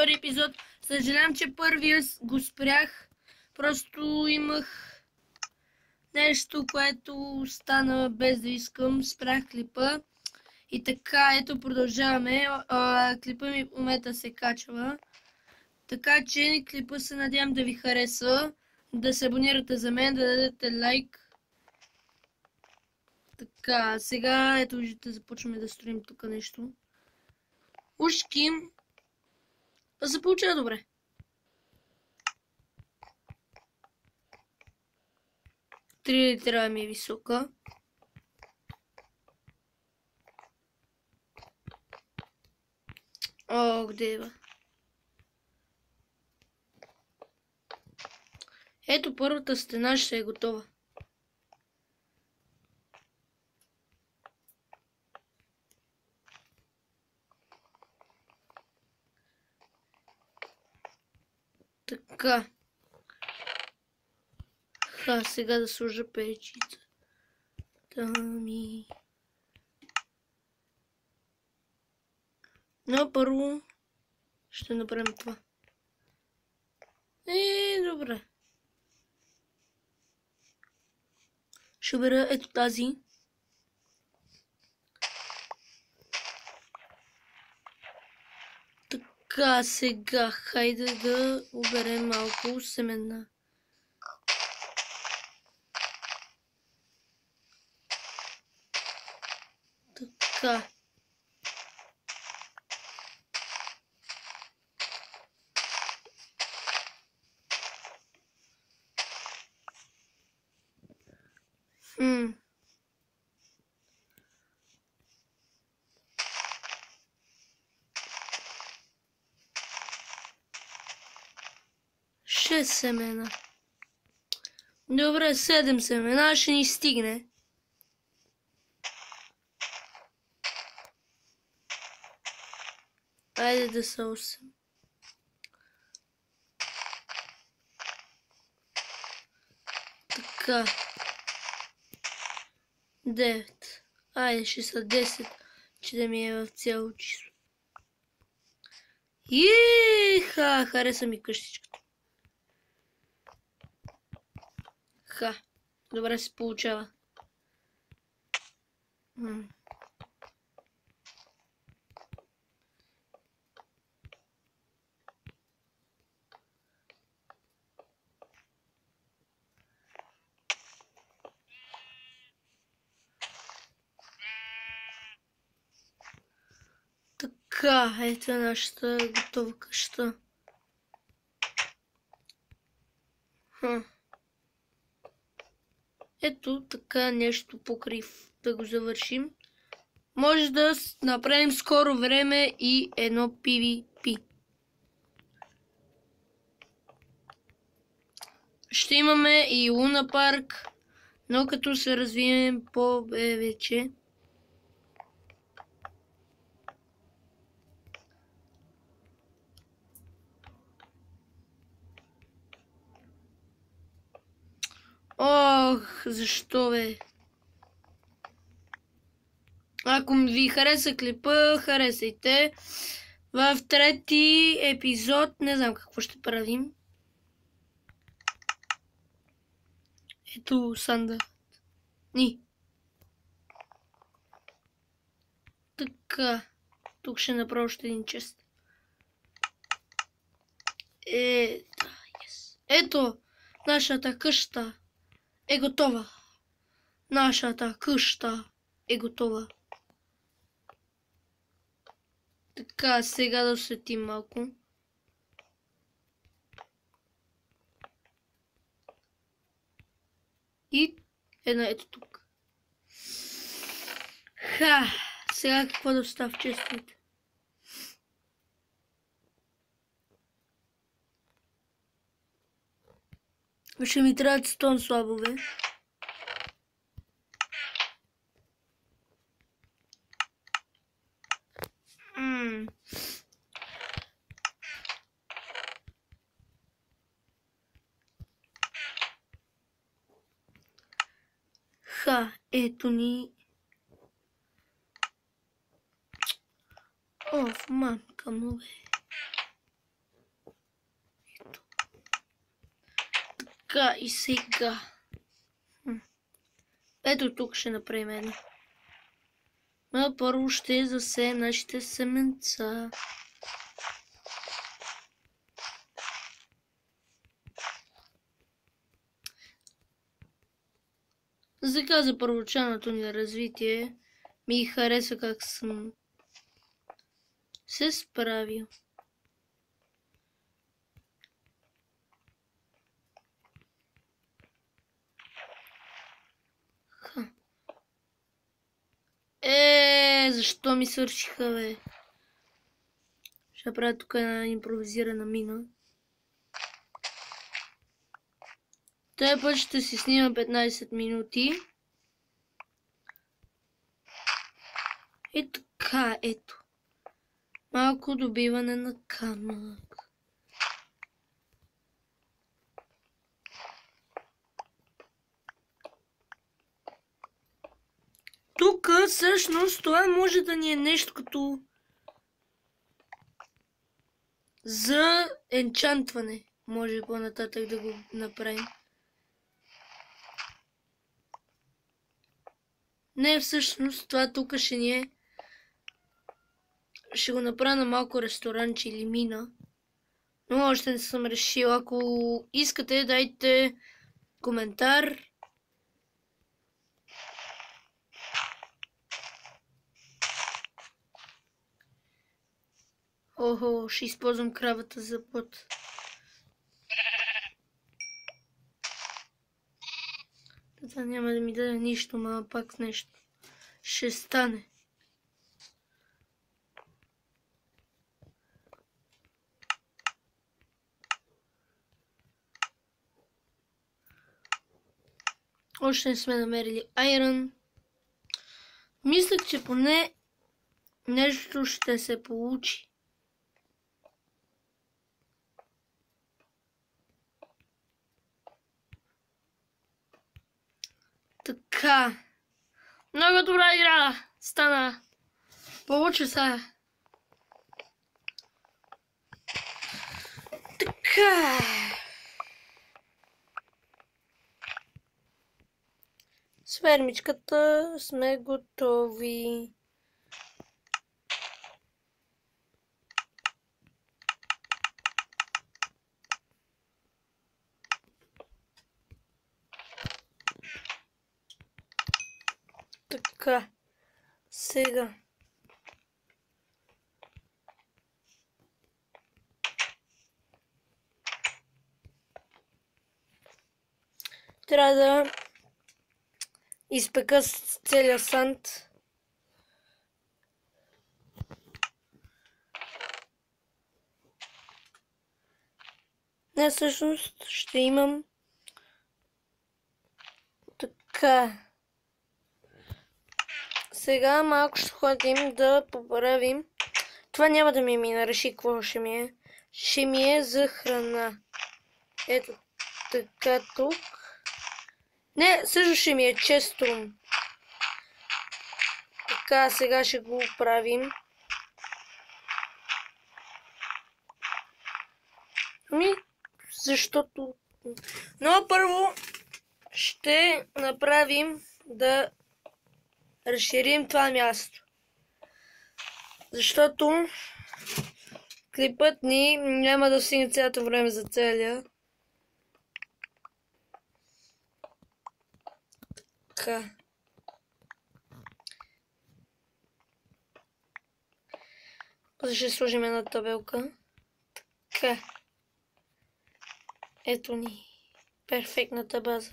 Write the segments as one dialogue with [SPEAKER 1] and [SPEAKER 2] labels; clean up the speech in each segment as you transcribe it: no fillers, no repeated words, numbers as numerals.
[SPEAKER 1] втори епизод. Съжалявам, че първия го спрях. Просто имах нещо, което стана без да искам. Спрях клипа. И така, ето продължаваме. Клипа ми в момента се качва. Така че клипа се надявам да ви хареса. Да се абонирате за мен, да дадете лайк. Така, сега ето виждате, започваме да строим тук нещо. Ушки. Да се получава добре. Три трябва ми е висока. О, где е? Ето първата стена ще е готова. Така. Сега да сложа печица. Тами. Но първо ще направим това. Добре. Ще бера ето тази. Така, сега хайде да оберем малко семена. Така. Шест семена. Добре, 7 семена ще ни стигне. Айде да са 8. Така. 9. Айде ще са 10, че да ми е в цяло число. Хареса ми къщичката. Добре се получава. Така, ето е нашата готова къща. Ето така нещо покрив да го завършим. Може да направим скоро време и едно PvP. Ще имаме и Луна парк, но като се развием по-вече. Ох, защо бе? Ако ви хареса клипа, харесайте. В трети епизод не знам какво ще правим. Ето санда. Така. Тук ще направя още един чест. Ето, нашата къща е готова. Нашата къща е готова. Така, сега да осветим малко. И една ето тук. Сега какво да остава в честите? Ще ми трябват стон слабове. Ето ни. Мамка му бе. Така и сега. Ето тук ще направим едно. Но първо ще засеем нашите семенца. Сега за първоначалното ни развитие ми хареса как съм се справил. Защо ми свършиха, бе? Ще правя тук една импровизирана мина. Този път ще си снима 15 минути. И така, ето. Малко добиване на камък. Тук всъщност това може да ни е нещо като за енчантване. Може по-нататък да го направим. Не, всъщност това тук ще ни е. Ще го направя на малко ресторанче или мина. Но още не съм решил. Ако искате, дайте коментар. Охо, ще използвам кравата за път. Това няма да ми даде нищо, ама пак нещо ще стане. Още не сме намерили айрон. Мислех, че поне нещо ще се получи. Така. Много добра игра стана. Получи се. Така. С фермичката сме готови. Така. Сега. Трябва да изпека целия санд. Не, всъщност ще имам така. Сега малко ще ходим да поправим. Това няма да ми е мина, реши какво ще ми е. Ще ми е за храна. Ето така тук. Не, също ще ми е често. Така, сега ще го правим. Защото... Но първо ще направим да разширим това място. Защото клипът ни няма да стигне цялото време за целия. Така. После ще сложим една табелка. Така. Ето ни. Перфектната база.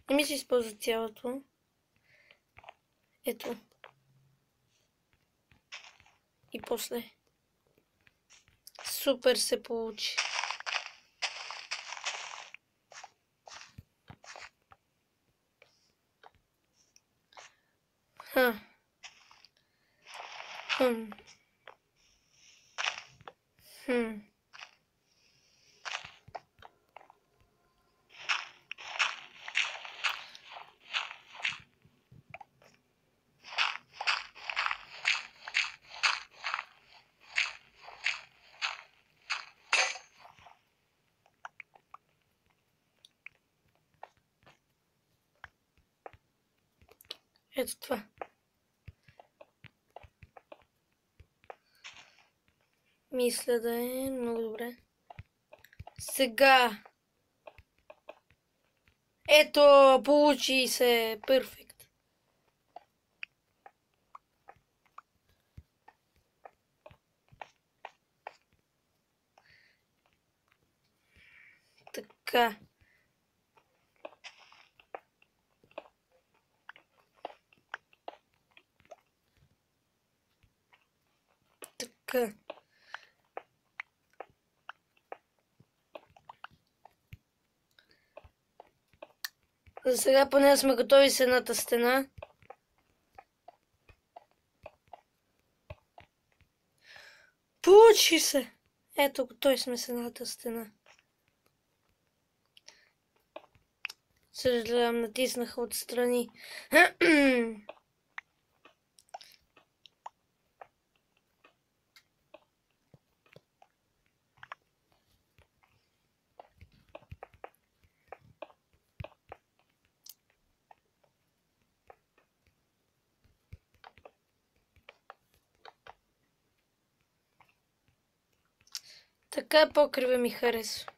[SPEAKER 1] Не ми се използва цялото. Ето. И после. Супер се получи. Ето това. Мисля да е много добре. Сега. Ето, получи се. Перфект. Така. Така. За сега поне сме готови с едната стена. Получи се! Ето, готови сме с едната стена. Съжалявам, натиснах отстрани. Така покрива ми харесва.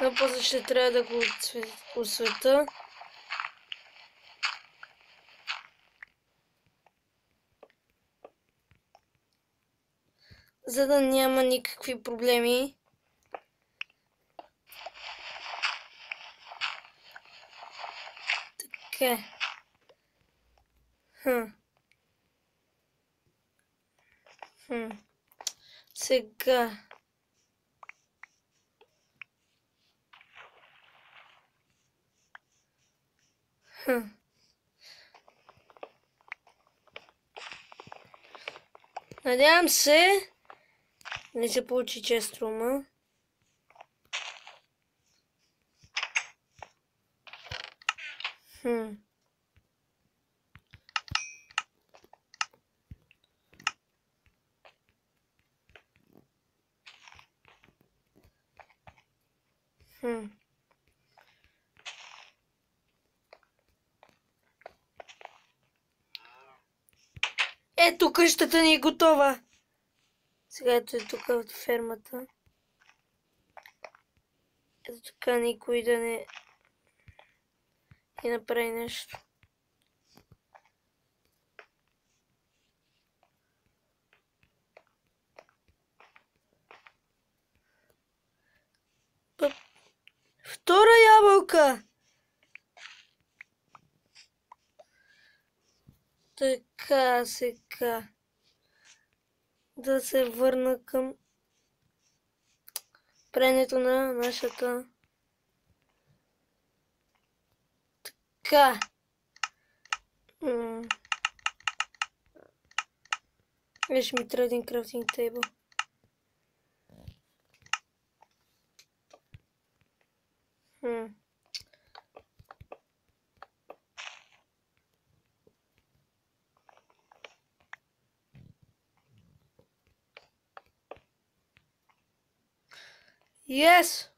[SPEAKER 1] Но после ще трябва да го осветя. За да няма никакви проблеми. Така. Сега. Надявам се не се получи често ума. Ето, къщата ни е готова. Сега ето е тук от фермата. Ето така никой да не направи нещо. Втора ябълка! Така, сега. Да се върна към пренето на нашата. Така. Виж ми трябва един крафтинг тейбъл. Yes!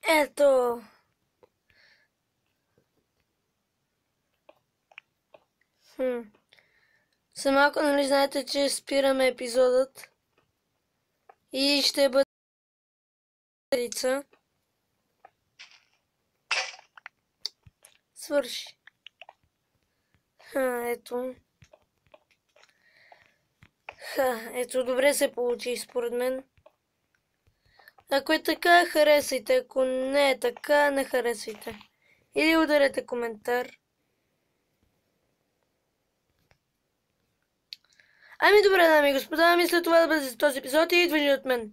[SPEAKER 1] Ето. За малко, нали знаете, че спираме епизодът и ще бъде свърши. Ето. Ето, добре се получи според мен. Ако е така, харесайте. Ако не е така, не харесвайте. Или ударете коментар. Ами добре, дами и господа, мисля това да бъде за този епизод и идвали от мен.